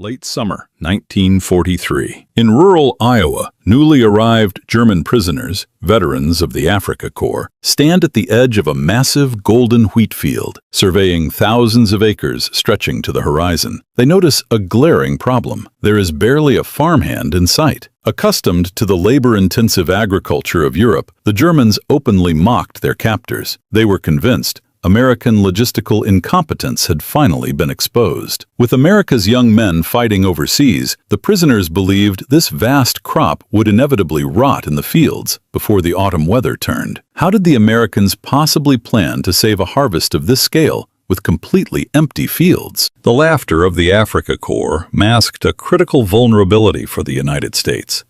Late summer, 1943. In rural Iowa, newly arrived German prisoners, veterans of the Africa Corps, stand at the edge of a massive golden wheat field, surveying thousands of acres stretching to the horizon. They notice a glaring problem. There is barely a farmhand in sight. Accustomed to the labor-intensive agriculture of Europe, the Germans openly mocked their captors. They were convinced American logistical incompetence had finally been exposed. With America's young men fighting overseas, the prisoners believed this vast crop would inevitably rot in the fields before the autumn weather turned. How did the Americans possibly plan to save a harvest of this scale with completely empty fields? The laughter of the Africa Corps masked a critical vulnerability for the United States.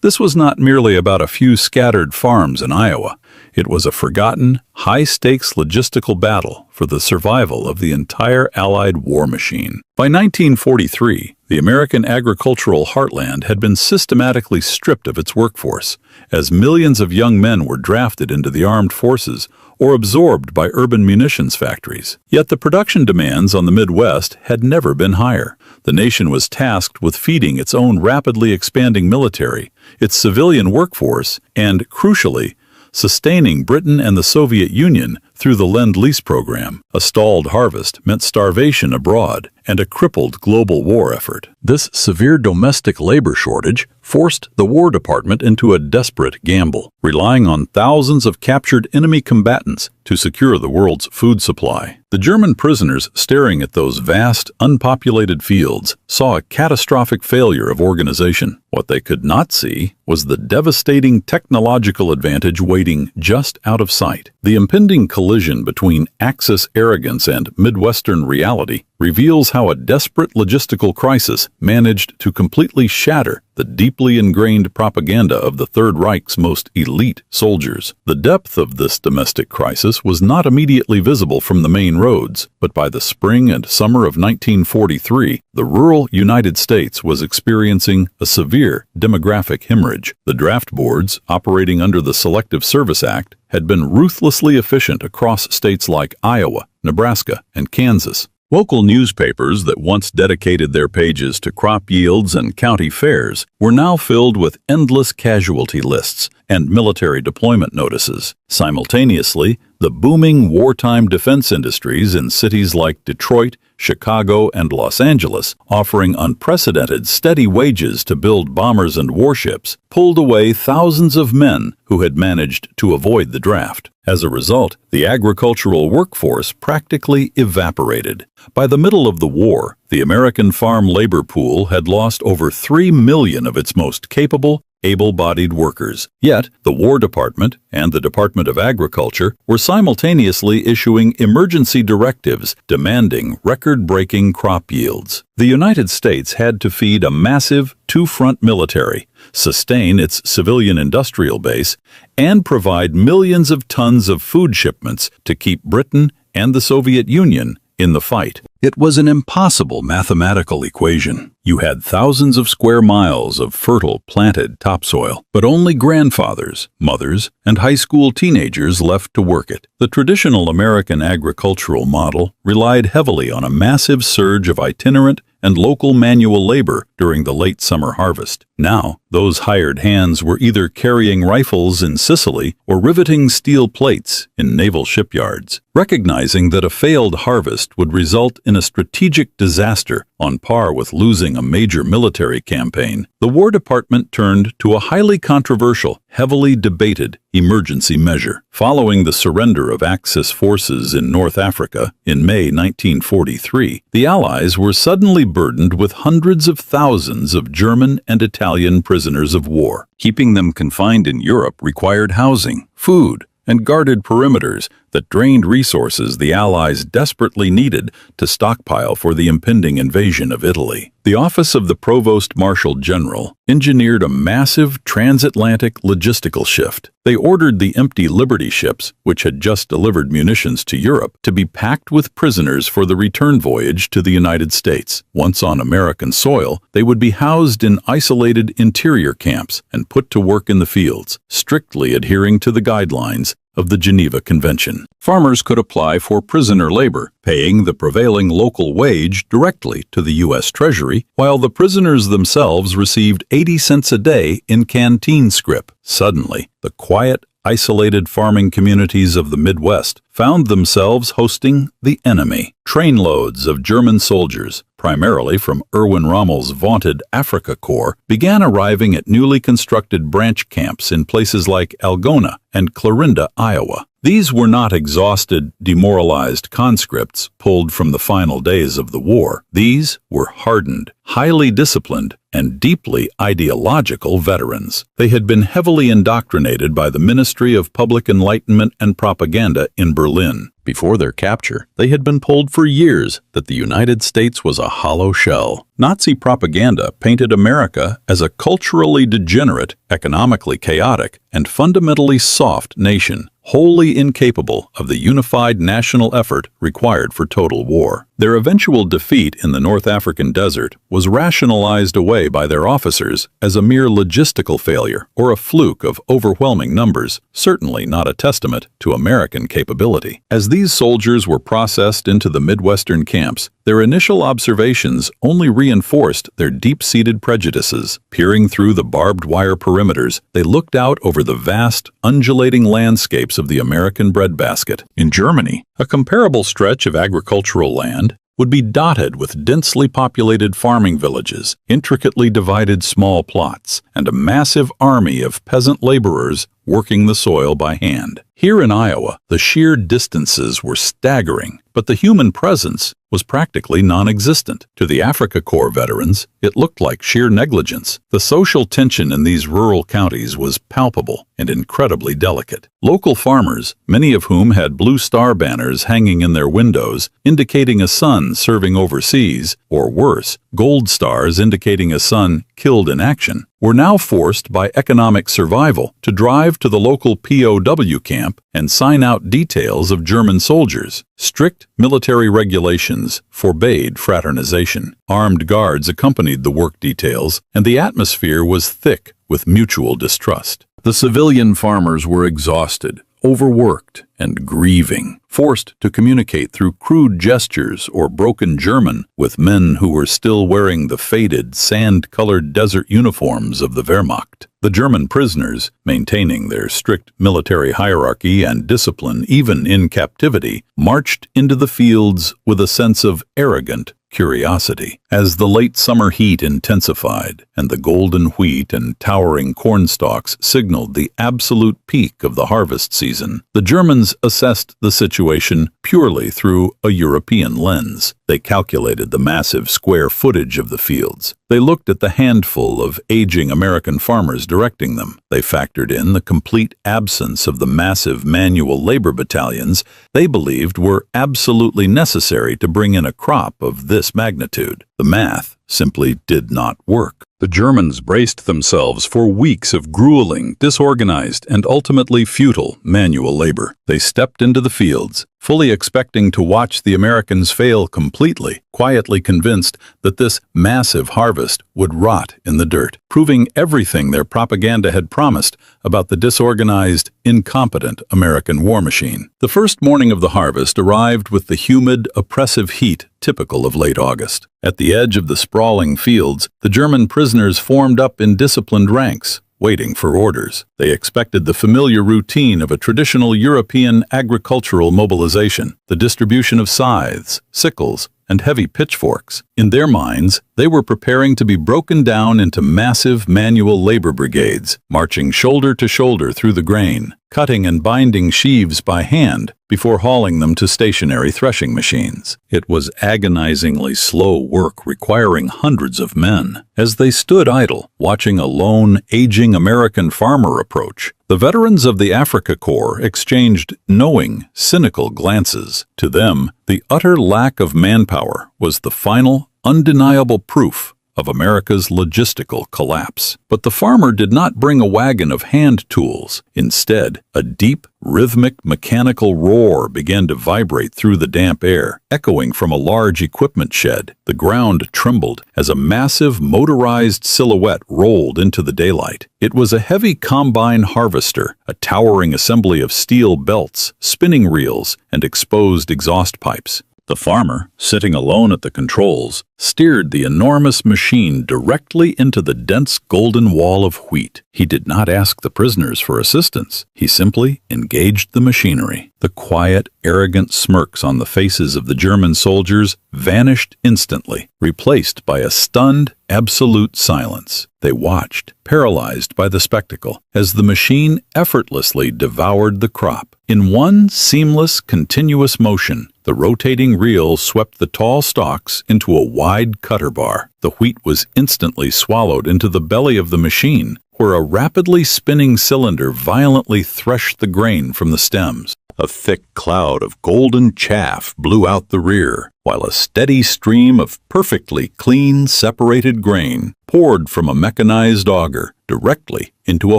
This was not merely about a few scattered farms in Iowa. It was a forgotten, high-stakes logistical battle for the survival of the entire Allied war machine. By 1943, the American agricultural heartland had been systematically stripped of its workforce, as millions of young men were drafted into the armed forces or absorbed by urban munitions factories. Yet the production demands on the Midwest had never been higher. The nation was tasked with feeding its own rapidly expanding military, its civilian workforce, and, crucially, sustaining Britain and the Soviet Union through the Lend-Lease program. A stalled harvest meant starvation abroad and a crippled global war effort. This severe domestic labor shortage forced the War Department into a desperate gamble, relying on thousands of captured enemy combatants to secure the world's food supply. The German prisoners staring at those vast, unpopulated fields saw a catastrophic failure of organization. What they could not see was the devastating technological advantage waiting just out of sight. The impending collision between Axis arrogance and Midwestern reality reveals how a desperate logistical crisis managed to completely shatter the deeply ingrained propaganda of the Third Reich's most elite soldiers. The depth of this domestic crisis was not immediately visible from the main roads, but by the spring and summer of 1943, the rural United States was experiencing a severe demographic hemorrhage. The draft boards, operating under the Selective Service Act, had been ruthlessly efficient across states like Iowa, Nebraska, and Kansas. Local newspapers that once dedicated their pages to crop yields and county fairs were now filled with endless casualty lists and military deployment notices. Simultaneously, the booming wartime defense industries in cities like Detroit, Chicago, and Los Angeles, offering unprecedented steady wages to build bombers and warships, pulled away thousands of men who had managed to avoid the draft. As a result, the agricultural workforce practically evaporated. By the middle of the war, the American farm labor pool had lost over 3 million of its most capable, able-bodied workers. Yet, the War Department and the Department of Agriculture were simultaneously issuing emergency directives demanding record-breaking crop yields. The United States had to feed a massive two-front military, sustain its civilian industrial base, and provide millions of tons of food shipments to keep Britain and the Soviet Union in the fight. It was an impossible mathematical equation. You had thousands of square miles of fertile, planted topsoil, but only grandfathers, mothers, and high school teenagers left to work it. The traditional American agricultural model relied heavily on a massive surge of itinerant and local manual labor during the late summer harvest. Now, those hired hands were either carrying rifles in Sicily or riveting steel plates in naval shipyards. Recognizing that a failed harvest would result in a strategic disaster on par with losing a major military campaign, the War Department turned to a highly controversial, heavily debated emergency measure. Following the surrender of Axis forces in North Africa in May 1943, the Allies were suddenly burdened with hundreds of thousands of German and Italian prisoners of war. Keeping them confined in Europe required housing, food, and guarded perimeters that drained resources the Allies desperately needed to stockpile for the impending invasion of Italy. The Office of the Provost Marshal General engineered a massive transatlantic logistical shift. They ordered the empty Liberty ships, which had just delivered munitions to Europe, to be packed with prisoners for the return voyage to the United States. Once on American soil, they would be housed in isolated interior camps and put to work in the fields, strictly adhering to the guidelines of the Geneva Convention. Farmers could apply for prisoner labor, paying the prevailing local wage directly to the U.S. Treasury, while the prisoners themselves received 80 cents a day in canteen scrip. Suddenly, the quiet, isolated farming communities of the Midwest found themselves hosting the enemy. Trainloads of German soldiers, primarily from Erwin Rommel's vaunted Africa Corps, began arriving at newly constructed branch camps in places like Algona and Clarinda, Iowa. These were not exhausted, demoralized conscripts pulled from the final days of the war. These were hardened, highly disciplined, and deeply ideological veterans. They had been heavily indoctrinated by the Ministry of Public Enlightenment and Propaganda in Berlin. Before their capture, they had been told for years that the United States was a hollow shell. Nazi propaganda painted America as a culturally degenerate, economically chaotic, and fundamentally soft nation, wholly incapable of the unified national effort required for total war. Their eventual defeat in the North African desert was rationalized away by their officers as a mere logistical failure or a fluke of overwhelming numbers, certainly not a testament to American capability. As these soldiers were processed into the Midwestern camps, their initial observations only reinforced their deep-seated prejudices. Peering through the barbed wire perimeters, they looked out over the vast, undulating landscapes of the American breadbasket. In Germany, a comparable stretch of agricultural land would be dotted with densely populated farming villages, intricately divided small plots, and a massive army of peasant laborers working the soil by hand. Here in Iowa, the sheer distances were staggering, but the human presence was practically non-existent. To the Africa Corps veterans, it looked like sheer negligence. The social tension in these rural counties was palpable and incredibly delicate. Local farmers, many of whom had Blue Star banners hanging in their windows indicating a son serving overseas, or worse, gold stars indicating a son killed in action, were now forced by economic survival to drive to the local POW camp and sign out details of German soldiers. Strict military regulations forbade fraternization. Armed guards accompanied the work details, and the atmosphere was thick with mutual distrust. The civilian farmers were exhausted, overworked, and grieving, forced to communicate through crude gestures or broken German with men who were still wearing the faded, sand-colored desert uniforms of the Wehrmacht. The German prisoners, maintaining their strict military hierarchy and discipline even in captivity, marched into the fields with a sense of arrogant curiosity. As the late summer heat intensified and the golden wheat and towering corn stalks signaled the absolute peak of the harvest season, the Germans assessed the situation purely through a European lens. They calculated the massive square footage of the fields. They looked at the handful of aging American farmers directing them. They factored in the complete absence of the massive manual labor battalions they believed were absolutely necessary to bring in a crop of this magnitude. The math simply did not work. The Germans braced themselves for weeks of grueling, disorganized, and ultimately futile manual labor. They stepped into the fields, fully expecting to watch the Americans fail completely, quietly convinced that this massive harvest would rot in the dirt, proving everything their propaganda had promised about the disorganized, incompetent American war machine. The first morning of the harvest arrived with the humid, oppressive heat typical of late August. At the edge of the sprawling fields, the German prisoners formed up in disciplined ranks, waiting for orders. They expected the familiar routine of a traditional European agricultural mobilization, the distribution of scythes, sickles, and heavy pitchforks. In their minds, they were preparing to be broken down into massive manual labor brigades, marching shoulder to shoulder through the grain, cutting and binding sheaves by hand before hauling them to stationary threshing machines. It was agonizingly slow work requiring hundreds of men. As they stood idle, watching a lone, aging American farmer approach, the veterans of the Africa Corps exchanged knowing, cynical glances. To them, the utter lack of manpower was the final, undeniable proof of America's logistical collapse. But the farmer did not bring a wagon of hand tools. Instead, a deep, rhythmic mechanical roar began to vibrate through the damp air, echoing from a large equipment shed. The ground trembled as a massive motorized silhouette rolled into the daylight. It was a heavy combine harvester, a towering assembly of steel belts, spinning reels, and exposed exhaust pipes. The farmer, sitting alone at the controls, steered the enormous machine directly into the dense golden wall of wheat. He did not ask the prisoners for assistance. He simply engaged the machinery. The quiet, arrogant smirks on the faces of the German soldiers vanished instantly, replaced by a stunned, absolute silence. They watched, paralyzed by the spectacle, as the machine effortlessly devoured the crop. In one seamless, continuous motion, the rotating reel swept the tall stalks into a wide cutter bar. The wheat was instantly swallowed into the belly of the machine, where a rapidly spinning cylinder violently threshed the grain from the stems. A thick cloud of golden chaff blew out the rear, while a steady stream of perfectly clean, separated grain poured from a mechanized auger directly into a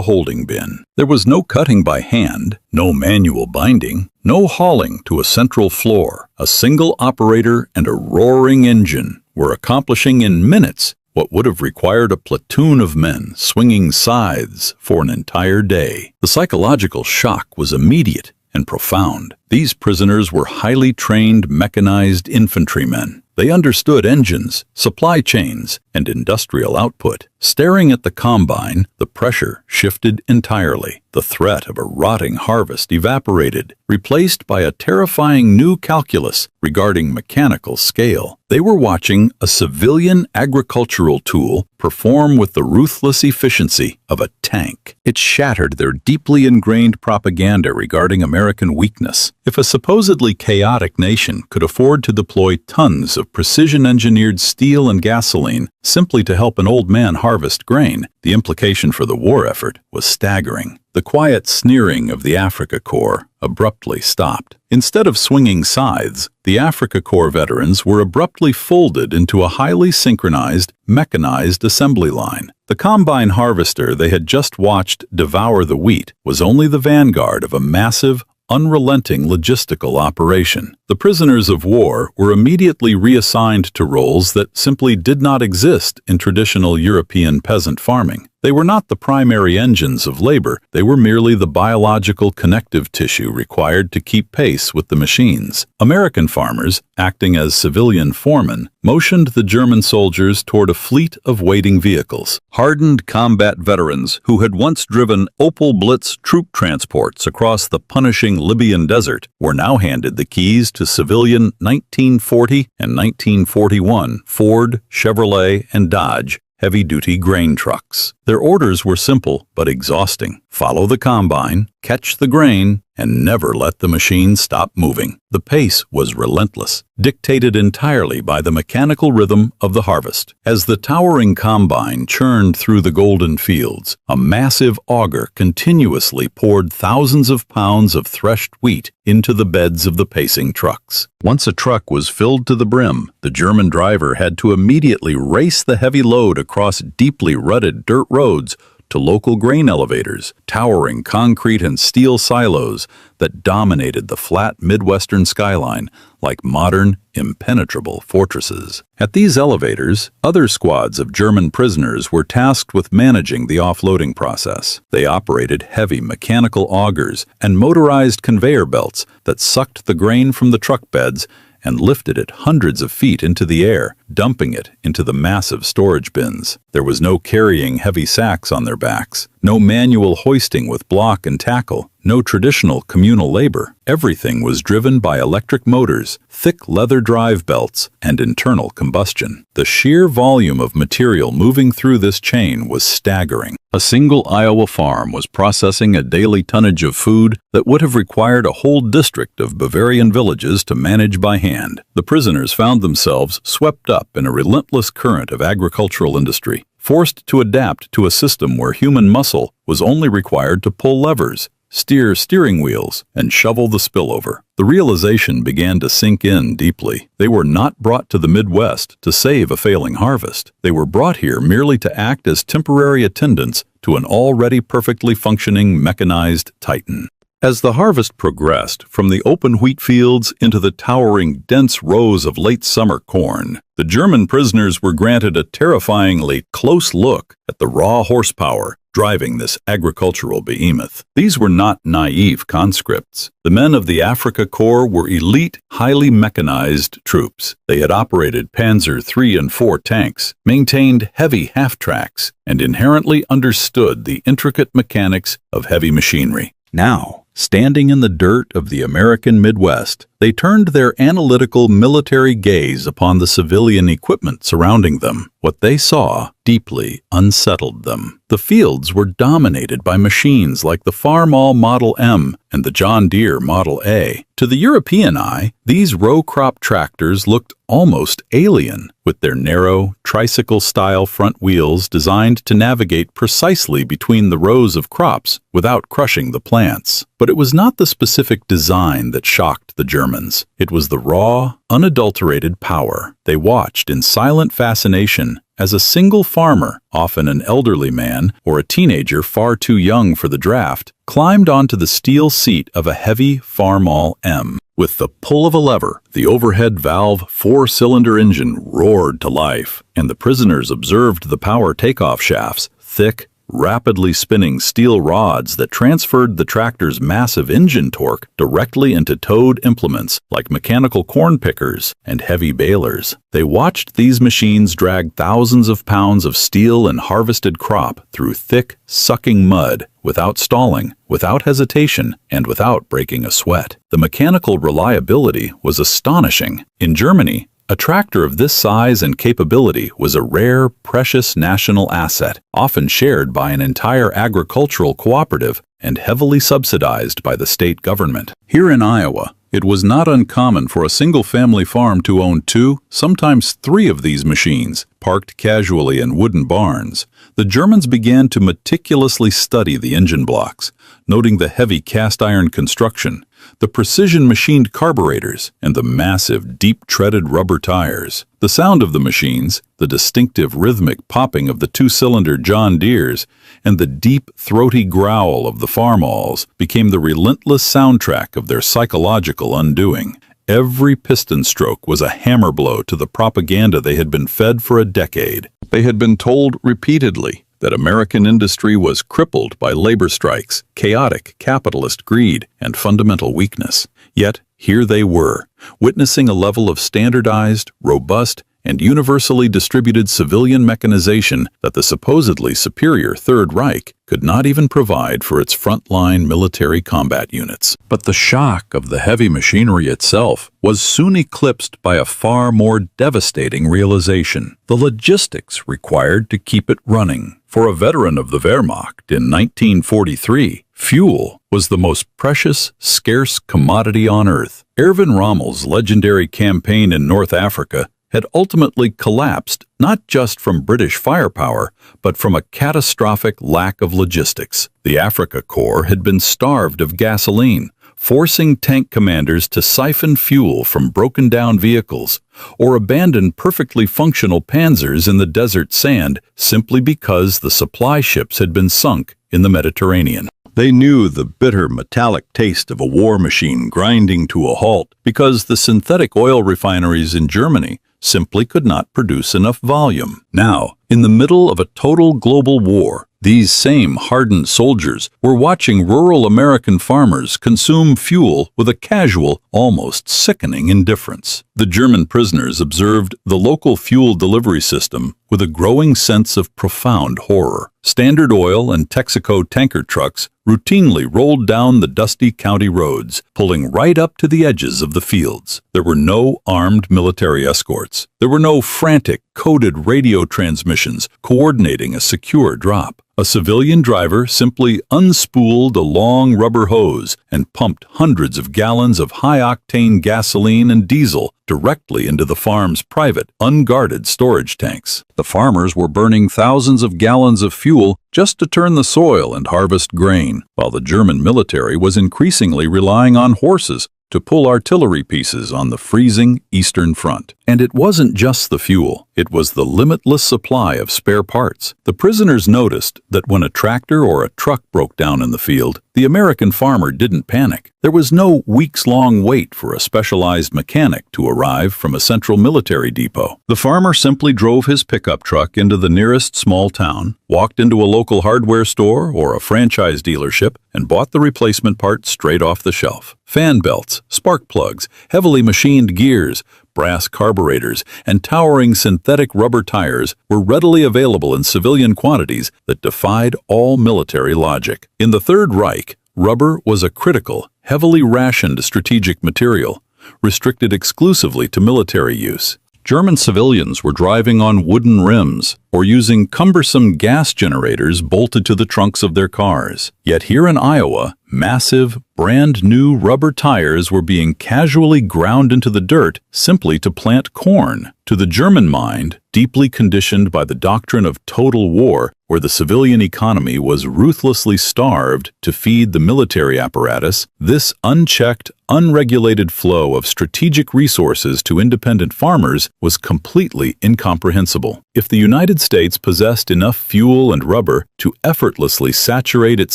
holding bin. There was no cutting by hand, no manual binding, no hauling to a central floor. A single operator and a roaring engine were accomplishing in minutes what would have required a platoon of men swinging scythes for an entire day. The psychological shock was immediate and profound. These prisoners were highly trained mechanized infantrymen. They understood engines, supply chains, and industrial output. Staring at the combine, the pressure shifted entirely. The threat of a rotting harvest evaporated, replaced by a terrifying new calculus regarding mechanical scale. They were watching a civilian agricultural tool perform with the ruthless efficiency of a tank. It shattered their deeply ingrained propaganda regarding American weakness. If a supposedly chaotic nation could afford to deploy tons of precision-engineered steel and gasoline simply to help an old man harvest grain, the implication for the war effort was staggering. The quiet sneering of the Africa Corps abruptly stopped. Instead of swinging scythes, the Africa Corps veterans were abruptly folded into a highly synchronized, mechanized assembly line. The combine harvester they had just watched devour the wheat was only the vanguard of a massive, unrelenting logistical operation. The prisoners of war were immediately reassigned to roles that simply did not exist in traditional European peasant farming. They were not the primary engines of labor, they were merely the biological connective tissue required to keep pace with the machines. American farmers, acting as civilian foremen, motioned the German soldiers toward a fleet of waiting vehicles. Hardened combat veterans who had once driven Opel Blitz troop transports across the punishing Libyan desert were now handed the keys to civilian 1940 and 1941 Ford, Chevrolet, and Dodge heavy-duty grain trucks. Their orders were simple but exhausting. Follow the combine, catch the grain, and never let the machine stop moving. The pace was relentless, dictated entirely by the mechanical rhythm of the harvest. As the towering combine churned through the golden fields, a massive auger continuously poured thousands of pounds of threshed wheat into the beds of the pacing trucks. Once a truck was filled to the brim, the German driver had to immediately race the heavy load across deeply rutted dirt roads to local grain elevators, towering concrete and steel silos that dominated the flat Midwestern skyline like modern, impenetrable fortresses. At these elevators, other squads of German prisoners were tasked with managing the offloading process. They operated heavy mechanical augers and motorized conveyor belts that sucked the grain from the truck beds and lifted it hundreds of feet into the air, dumping it into the massive storage bins. There was no carrying heavy sacks on their backs, no manual hoisting with block and tackle, no traditional communal labor. Everything was driven by electric motors, thick leather drive belts, and internal combustion. The sheer volume of material moving through this chain was staggering. A single Iowa farm was processing a daily tonnage of food that would have required a whole district of Bavarian villages to manage by hand. The prisoners found themselves swept up in a relentless current of agricultural industry, forced to adapt to a system where human muscle was only required to pull levers, steer steering wheels, and shovel the spillover. The realization began to sink in deeply. They were not brought to the Midwest to save a failing harvest. They were brought here merely to act as temporary attendants to an already perfectly functioning mechanized titan. As the harvest progressed from the open wheat fields into the towering, dense rows of late summer corn, the German prisoners were granted a terrifyingly close look at the raw horsepower driving this agricultural behemoth. These were not naive conscripts. The men of the Africa Corps were elite, highly mechanized troops. They had operated Panzer III and IV tanks, maintained heavy half-tracks, and inherently understood the intricate mechanics of heavy machinery. Now, standing in the dirt of the American Midwest, they turned their analytical military gaze upon the civilian equipment surrounding them. What they saw deeply unsettled them. The fields were dominated by machines like the Farmall Model M and the John Deere Model A. To the European eye, these row crop tractors looked almost alien, with their narrow, tricycle-style front wheels designed to navigate precisely between the rows of crops without crushing the plants. But it was not the specific design that shocked the Germans. It was the raw, unadulterated power. They watched in silent fascination as a single farmer, often an elderly man or a teenager far too young for the draft, climbed onto the steel seat of a heavy Farmall M. With the pull of a lever, the overhead valve four-cylinder engine roared to life, and the prisoners observed the power takeoff shafts, thick, rapidly spinning steel rods that transferred the tractor's massive engine torque directly into towed implements like mechanical corn pickers and heavy balers. They watched these machines drag thousands of pounds of steel and harvested crop through thick, sucking mud without stalling, without hesitation, and without breaking a sweat. The mechanical reliability was astonishing. In Germany, a tractor of this size and capability was a rare, precious national asset, often shared by an entire agricultural cooperative and heavily subsidized by the state government. Here in Iowa, it was not uncommon for a single-family farm to own 2, sometimes 3 of these machines, parked casually in wooden barns. The Germans began to meticulously study the engine blocks, noting the heavy cast-iron construction, the precision-machined carburetors, and the massive, deep-treaded rubber tires. The sound of the machines, the distinctive rhythmic popping of the 2-cylinder John Deeres, and the deep, throaty growl of the Farmalls became the relentless soundtrack of their psychological undoing. Every piston stroke was a hammer blow to the propaganda they had been fed for a decade. They had been told repeatedly that American industry was crippled by labor strikes, chaotic capitalist greed, and fundamental weakness. Yet, here they were, witnessing a level of standardized, robust, and universally distributed civilian mechanization that the supposedly superior Third Reich could not even provide for its frontline military combat units. But the shock of the heavy machinery itself was soon eclipsed by a far more devastating realization: the logistics required to keep it running. For a veteran of the Wehrmacht in 1943, fuel was the most precious, scarce commodity on earth. Erwin Rommel's legendary campaign in North Africa had ultimately collapsed not just from British firepower, but from a catastrophic lack of logistics. The Africa Corps had been starved of gasoline, forcing tank commanders to siphon fuel from broken-down vehicles or abandon perfectly functional panzers in the desert sand simply because the supply ships had been sunk in the Mediterranean. They knew the bitter metallic taste of a war machine grinding to a halt because the synthetic oil refineries in Germany simply could not produce enough volume. Now, in the middle of a total global war, these same hardened soldiers were watching rural American farmers consume fuel with a casual, almost sickening indifference. The German prisoners observed the local fuel delivery system with a growing sense of profound horror. Standard Oil and Texaco tanker trucks routinely rolled down the dusty county roads, pulling right up to the edges of the fields. There were no armed military escorts. There There were no frantic, coded radio transmissions coordinating a secure drop. A civilian driver simply unspooled a long rubber hose and pumped hundreds of gallons of high-octane gasoline and diesel directly into the farm's private, unguarded storage tanks. The farmers were burning thousands of gallons of fuel just to turn the soil and harvest grain, while the German military was increasingly relying on horses to pull artillery pieces on the freezing Eastern Front. And it wasn't just the fuel, it was the limitless supply of spare parts. The prisoners noticed that when a tractor or a truck broke down in the field, the American farmer didn't panic. There was no weeks-long wait for a specialized mechanic to arrive from a central military depot. The farmer simply drove his pickup truck into the nearest small town, walked into a local hardware store or a franchise dealership, and bought the replacement part straight off the shelf. Fan belts, spark plugs, heavily machined gears, brass carburetors, and towering synthetic rubber tires were readily available in civilian quantities that defied all military logic. In the Third Reich, rubber was a critical, heavily rationed strategic material, restricted exclusively to military use. German civilians were driving on wooden rims or using cumbersome gas generators bolted to the trunks of their cars. Yet here in Iowa, massive, brand-new rubber tires were being casually ground into the dirt simply to plant corn. To the German mind, deeply conditioned by the doctrine of total war, where the civilian economy was ruthlessly starved to feed the military apparatus, this unchecked, unregulated flow of strategic resources to independent farmers was completely incomprehensible. If the United States possessed enough fuel and rubber to effortlessly saturate its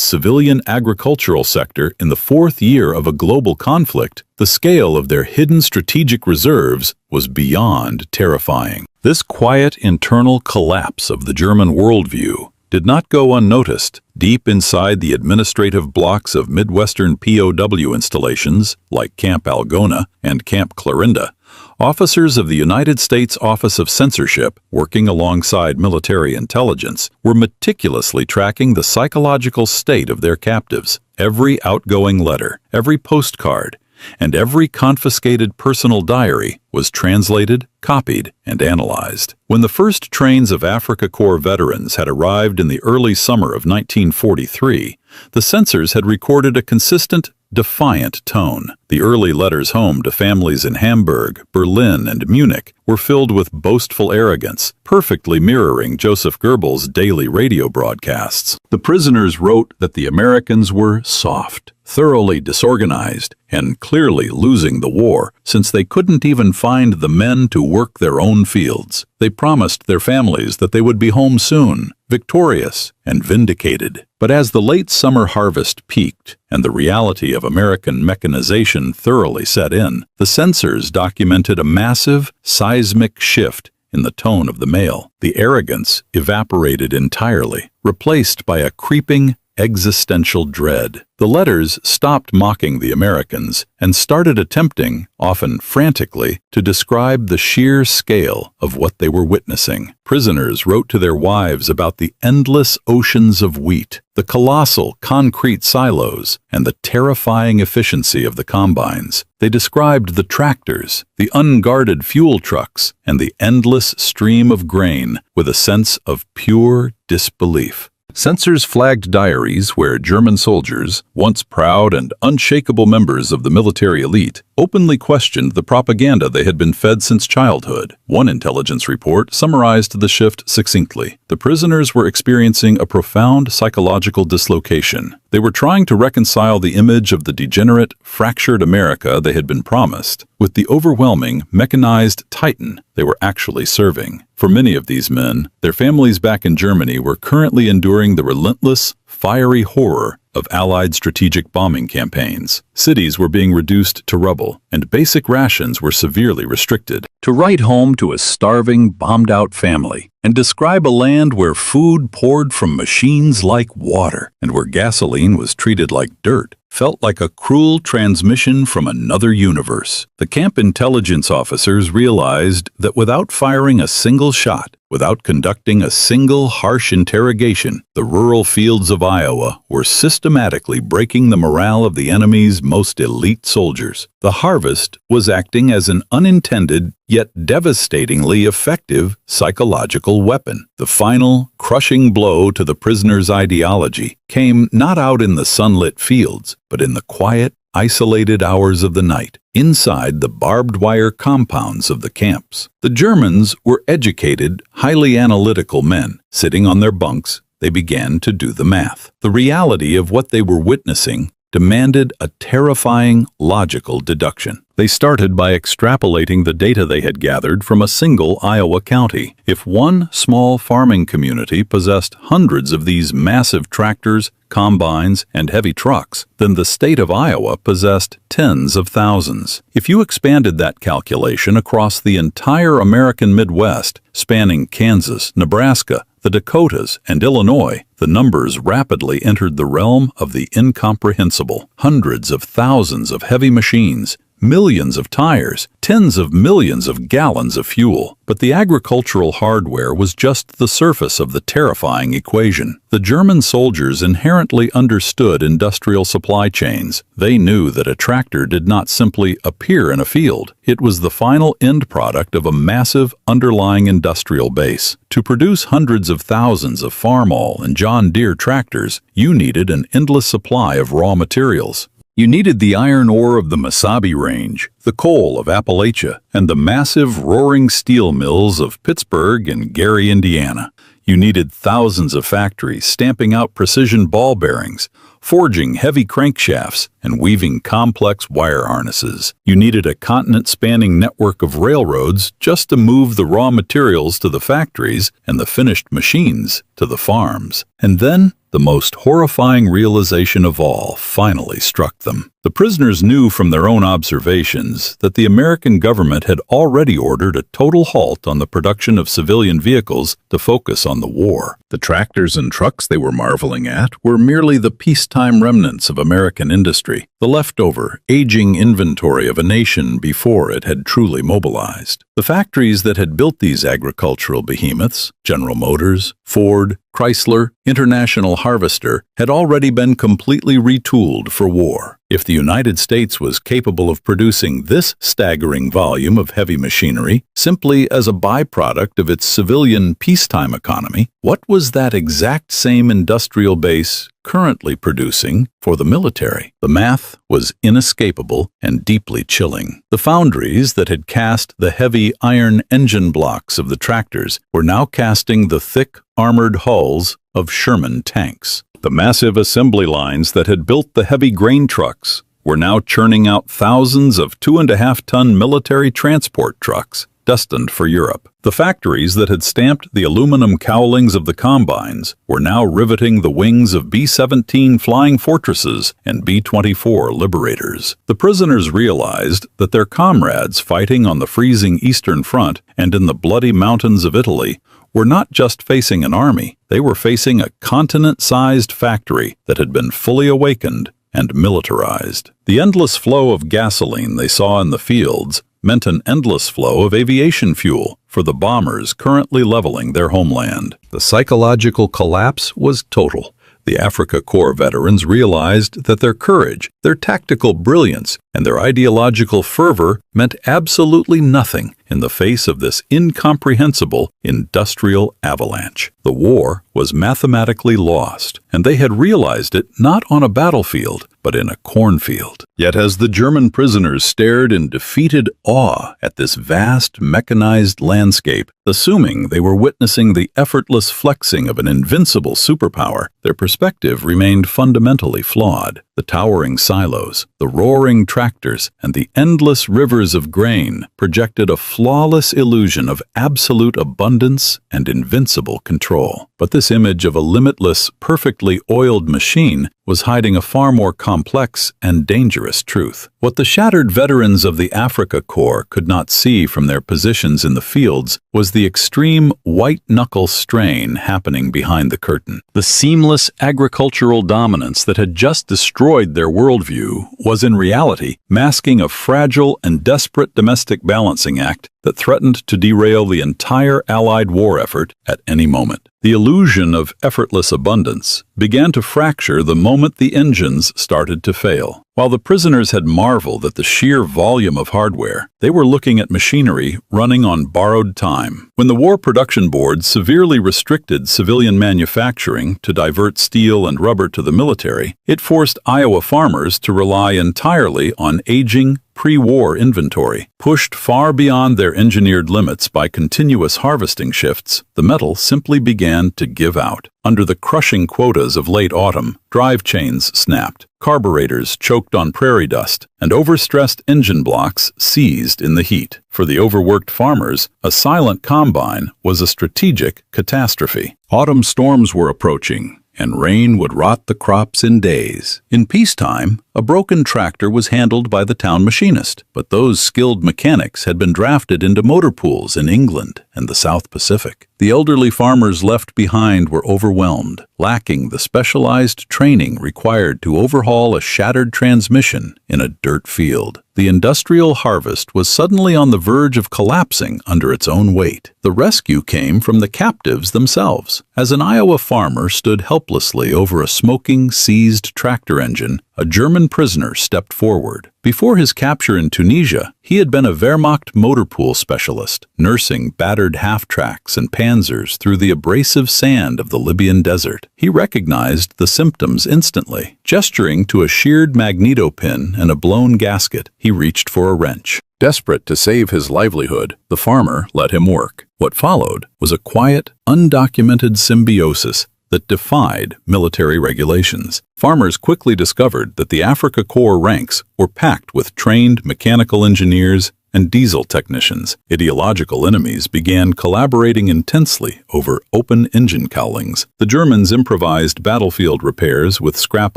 civilian agricultural sector in the fourth year of a global conflict, the scale of their hidden strategic reserves was beyond terrifying. This quiet internal collapse of the German worldview did not go unnoticed. Deep inside the administrative blocks of Midwestern POW installations like Camp Algona and Camp Clarinda, officers of the United States Office of Censorship, working alongside military intelligence, were meticulously tracking the psychological state of their captives. Every outgoing letter, every postcard, and every confiscated personal diary was translated, copied, and analyzed. When the first trains of Africa Corps veterans had arrived in the early summer of 1943, the censors had recorded a consistent, defiant tone. The early letters home to families in Hamburg, Berlin, and Munich were filled with boastful arrogance, perfectly mirroring Joseph Goebbels' daily radio broadcasts. The prisoners wrote that the Americans were soft, thoroughly disorganized, and clearly losing the war, since they couldn't even find the men to work their own fields. They promised their families that they would be home soon, victorious and vindicated. But as the late summer harvest peaked and the reality of American mechanization thoroughly set in, the censors documented a massive, seismic shift in the tone of the mail. The arrogance evaporated entirely, replaced by a creeping, existential dread. The letters stopped mocking the Americans and started attempting, often frantically, to describe the sheer scale of what they were witnessing. Prisoners wrote to their wives about the endless oceans of wheat, the colossal concrete silos, and the terrifying efficiency of the combines. They described the tractors, the unguarded fuel trucks, and the endless stream of grain with a sense of pure disbelief. Censors flagged diaries where German soldiers, once proud and unshakable members of the military elite, openly questioned the propaganda they had been fed since childhood. One intelligence report summarized the shift succinctly. The prisoners were experiencing a profound psychological dislocation. They were trying to reconcile the image of the degenerate, fractured America they had been promised with the overwhelming, mechanized titan they were actually serving. For many of these men, their families back in Germany were currently enduring the relentless, fiery horror of Allied strategic bombing campaigns. Cities were being reduced to rubble, and basic rations were severely restricted. To write home to a starving, bombed-out family and describe a land where food poured from machines like water and where gasoline was treated like dirt felt like a cruel transmission from another universe. The camp intelligence officers realized that without firing a single shot, Without conducting a single harsh interrogation, the rural fields of Iowa were systematically breaking the morale of the enemy's most elite soldiers. The harvest was acting as an unintended yet devastatingly effective psychological weapon. The final, crushing blow to the prisoners' ideology came not out in the sunlit fields, but in the quiet, isolated hours of the night, inside the barbed wire compounds of the camps. The Germans were educated, highly analytical men. Sitting on their bunks, they began to do the math. The reality of what they were witnessing demanded a terrifying, logical deduction. They started by extrapolating the data they had gathered from a single Iowa county. If one small farming community possessed hundreds of these massive tractors, combines, and heavy trucks, then the state of Iowa possessed tens of thousands. If you expanded that calculation across the entire American Midwest, spanning Kansas, Nebraska, the Dakotas, and Illinois, the numbers rapidly entered the realm of the incomprehensible. Hundreds of thousands of heavy machines, millions of tires, tens of millions of gallons of fuel. But the agricultural hardware was just the surface of the terrifying equation. The German soldiers inherently understood industrial supply chains. They knew that a tractor did not simply appear in a field. It was the final end product of a massive underlying industrial base. To produce hundreds of thousands of Farmall and John Deere tractors, you needed an endless supply of raw materials. You needed the iron ore of the Mesabi Range, the coal of Appalachia, and the massive roaring steel mills of Pittsburgh and Gary, Indiana. You needed thousands of factories stamping out precision ball bearings, forging heavy crankshafts, and weaving complex wire harnesses. You needed a continent-spanning network of railroads just to move the raw materials to the factories and the finished machines to the farms. And then, the most horrifying realization of all finally struck them. The prisoners knew from their own observations that the American government had already ordered a total halt on the production of civilian vehicles to focus on the war. The tractors and trucks they were marveling at were merely the peacetime remnants of American industry, the leftover, aging inventory of a nation before it had truly mobilized. The factories that had built these agricultural behemoths, General Motors, Ford, Chrysler, International Harvester, had already been completely retooled for war. If the United States was capable of producing this staggering volume of heavy machinery simply as a byproduct of its civilian peacetime economy, what was that exact same industrial base currently producing for the military? The math was inescapable and deeply chilling. The foundries that had cast the heavy iron engine blocks of the tractors were now casting the thick, armored hulls of Sherman tanks. The massive assembly lines that had built the heavy grain trucks were now churning out thousands of 2.5-ton military transport trucks destined for Europe. The factories that had stamped the aluminum cowlings of the combines were now riveting the wings of B-17 Flying Fortresses and B-24 Liberators. The prisoners realized that their comrades fighting on the freezing Eastern Front and in the bloody mountains of Italy were not just facing an army, they were facing a continent-sized factory that had been fully awakened and militarized. The endless flow of gasoline they saw in the fields meant an endless flow of aviation fuel for the bombers currently leveling their homeland. The psychological collapse was total. The Africa Corps veterans realized that their courage, their tactical brilliance, and their ideological fervor meant absolutely nothing in the face of this incomprehensible industrial avalanche. The war was mathematically lost, and they had realized it not on a battlefield, but in a cornfield. Yet as the German prisoners stared in defeated awe at this vast mechanized landscape, assuming they were witnessing the effortless flexing of an invincible superpower, their perspective remained fundamentally flawed. The towering silos, the roaring tractors, and the endless rivers of grain projected a flawless illusion of absolute abundance and invincible control. But this image of a limitless, perfectly oiled machine was hiding a far more complex and dangerous truth. What the shattered veterans of the Africa Corps could not see from their positions in the fields was the extreme white-knuckle strain happening behind the curtain. The seamless agricultural dominance that had just destroyed their worldview was in reality masking a fragile and desperate domestic balancing act that threatened to derail the entire Allied war effort at any moment. The illusion of effortless abundance began to fracture the moment the engines started to fail. While the prisoners had marveled at the sheer volume of hardware, they were looking at machinery running on borrowed time. When the War Production Board severely restricted civilian manufacturing to divert steel and rubber to the military, it forced Iowa farmers to rely entirely on aging, pre-war inventory. Pushed far beyond their engineered limits by continuous harvesting shifts, the metal simply began to give out. Under the crushing quotas of late autumn, drive chains snapped, carburetors choked on prairie dust, and overstressed engine blocks seized in the heat. For the overworked farmers, a silent combine was a strategic catastrophe. Autumn storms were approaching, and rain would rot the crops in days. In peacetime, a broken tractor was handled by the town machinist, but those skilled mechanics had been drafted into motor pools in England and the South Pacific. The elderly farmers left behind were overwhelmed, lacking the specialized training required to overhaul a shattered transmission in a dirt field. The industrial harvest was suddenly on the verge of collapsing under its own weight. The rescue came from the captives themselves. As an Iowa farmer stood helplessly over a smoking, seized tractor engine, a German prisoner stepped forward. Before his capture in Tunisia, he had been a Wehrmacht motor pool specialist, nursing battered half-tracks and panzers through the abrasive sand of the Libyan desert. He recognized the symptoms instantly. Gesturing to a sheared magneto pin and a blown gasket, he reached for a wrench. Desperate to save his livelihood, the farmer let him work. What followed was a quiet, undocumented symbiosis that defied military regulations. Farmers quickly discovered that the Africa Corps ranks were packed with trained mechanical engineers and diesel technicians. Ideological enemies began collaborating intensely over open engine cowlings. The Germans improvised battlefield repairs with scrap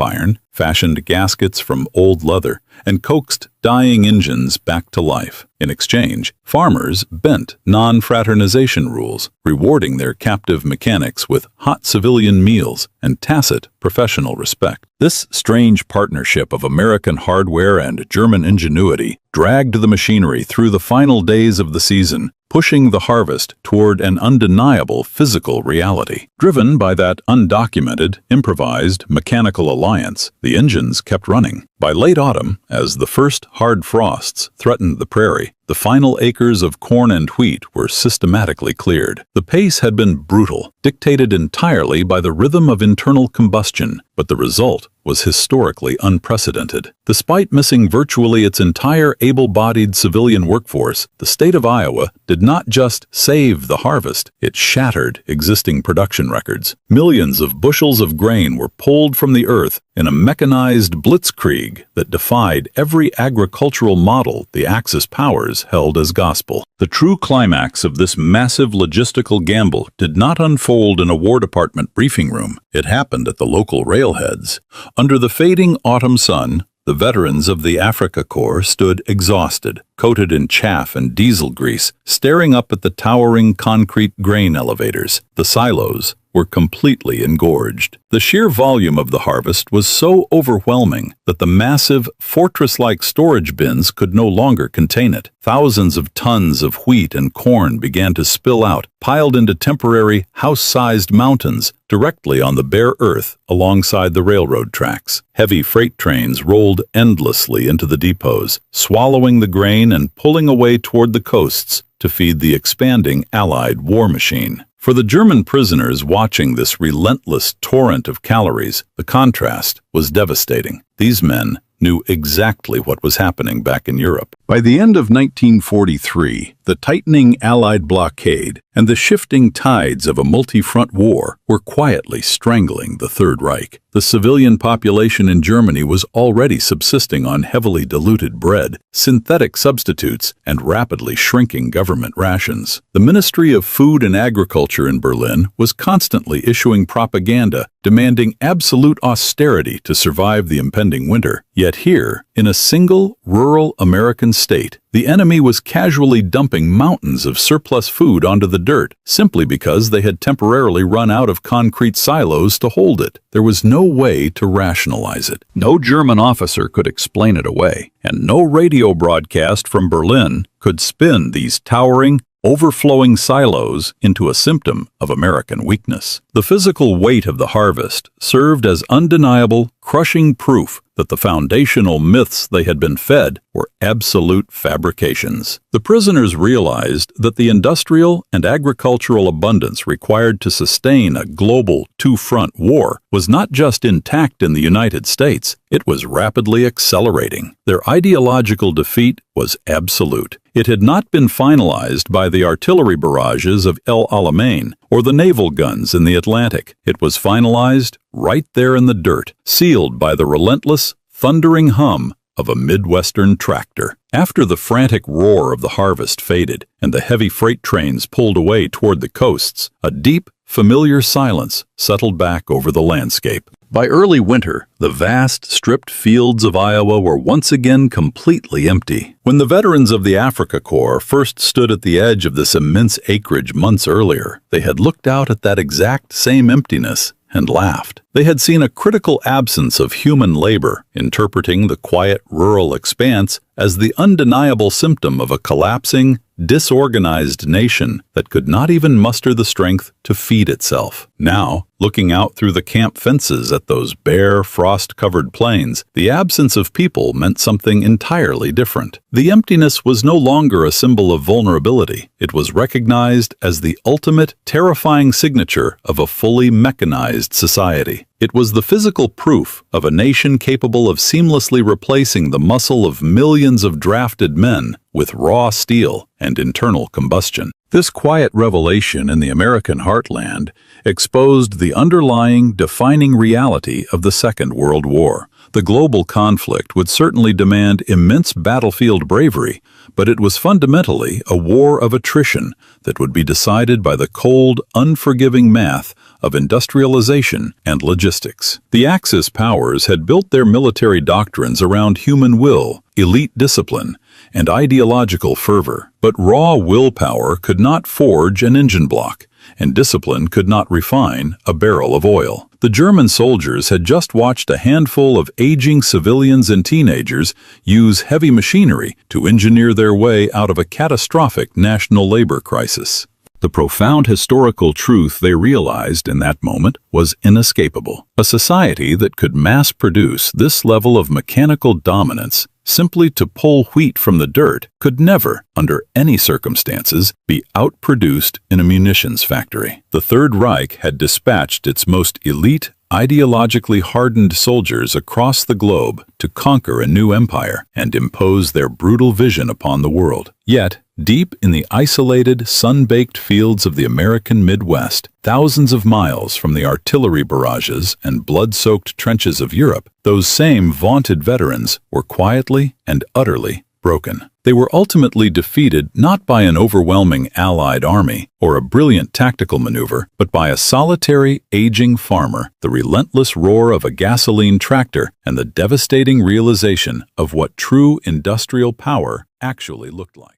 iron, fashioned gaskets from old leather, and coaxed dying engines back to life. In exchange, farmers bent non-fraternization rules, rewarding their captive mechanics with hot civilian meals and tacit professional respect. This strange partnership of American hardware and German ingenuity dragged the machinery through the final days of the season, pushing the harvest toward an undeniable physical reality. Driven by that undocumented, improvised, mechanical alliance, the engines kept running. By late autumn, as the first hard frosts threatened the prairie, the final acres of corn and wheat were systematically cleared. The pace had been brutal, dictated entirely by the rhythm of internal combustion, but the result was historically unprecedented. Despite missing virtually its entire able-bodied civilian workforce, the state of Iowa did not just save the harvest, it shattered existing production records. Millions of bushels of grain were pulled from the earth in a mechanized blitzkrieg that defied every agricultural model the Axis powers held as gospel. The true climax of this massive logistical gamble did not unfold in a War Department briefing room. It happened at the local railheads. Under the fading autumn sun, the veterans of the Africa Corps stood exhausted, coated in chaff and diesel grease, staring up at the towering concrete grain elevators. The silos were completely engorged. The sheer volume of the harvest was so overwhelming that the massive, fortress-like storage bins could no longer contain it. Thousands of tons of wheat and corn began to spill out, piled into temporary, house-sized mountains directly on the bare earth alongside the railroad tracks. Heavy freight trains rolled endlessly into the depots, swallowing the grain and pulling away toward the coasts to feed the expanding Allied war machine. For the German prisoners watching this relentless torrent of calories, the contrast was devastating. These men knew exactly what was happening back in Europe. By the end of 1943, the tightening Allied blockade and the shifting tides of a multi-front war were quietly strangling the Third Reich. The civilian population in Germany was already subsisting on heavily diluted bread, synthetic substitutes, and rapidly shrinking government rations. The Ministry of Food and Agriculture in Berlin was constantly issuing propaganda demanding absolute austerity to survive the impending winter. Yet here, in a single rural American state. The enemy was casually dumping mountains of surplus food onto the dirt, simply because they had temporarily run out of concrete silos to hold it. There was no way to rationalize it. No German officer could explain it away, and no radio broadcast from Berlin could spin these towering, overflowing silos into a symptom of American weakness. The physical weight of the harvest served as undeniable, crushing proof that the foundational myths they had been fed were absolute fabrications. The prisoners realized that the industrial and agricultural abundance required to sustain a global two-front war was not just intact in the United States, it was rapidly accelerating. Their ideological defeat was absolute. It had not been finalized by the artillery barrages of El Alamein or the naval guns in the Atlantic. It was finalized right there in the dirt, sealed by the relentless, thundering hum of a Midwestern tractor. After the frantic roar of the harvest faded and the heavy freight trains pulled away toward the coasts, a deep, familiar silence settled back over the landscape. By early winter, the vast, stripped fields of Iowa were once again completely empty. When the veterans of the Africa Corps first stood at the edge of this immense acreage months earlier, they had looked out at that exact same emptiness and laughed. They had seen a critical absence of human labor, interpreting the quiet rural expanse as the undeniable symptom of a collapsing, disorganized nation that could not even muster the strength to feed itself. Now, looking out through the camp fences at those bare, frost-covered plains, the absence of people meant something entirely different. The emptiness was no longer a symbol of vulnerability. It was recognized as the ultimate, terrifying signature of a fully mechanized society. It was the physical proof of a nation capable of seamlessly replacing the muscle of millions of drafted men with raw steel and internal combustion. This quiet revelation in the American heartland exposed the underlying, defining reality of the Second World War. The global conflict would certainly demand immense battlefield bravery, but it was fundamentally a war of attrition that would be decided by the cold, unforgiving math of industrialization and logistics. The Axis powers had built their military doctrines around human will, elite discipline, and ideological fervor, but raw willpower could not forge an engine block, and discipline could not refine a barrel of oil. The German soldiers had just watched a handful of aging civilians and teenagers use heavy machinery to engineer their way out of a catastrophic national labor crisis. The profound historical truth they realized in that moment was inescapable. A society that could mass-produce this level of mechanical dominance simply to pull wheat from the dirt could never, under any circumstances, be outproduced in a munitions factory. The Third Reich had dispatched its most elite, ideologically hardened soldiers across the globe to conquer a new empire and impose their brutal vision upon the world. Yet, deep in the isolated, sun-baked fields of the American Midwest, thousands of miles from the artillery barrages and blood-soaked trenches of Europe, those same vaunted veterans were quietly and utterly broken. They were ultimately defeated not by an overwhelming Allied army or a brilliant tactical maneuver, but by a solitary, aging farmer, the relentless roar of a gasoline tractor, and the devastating realization of what true industrial power actually looked like.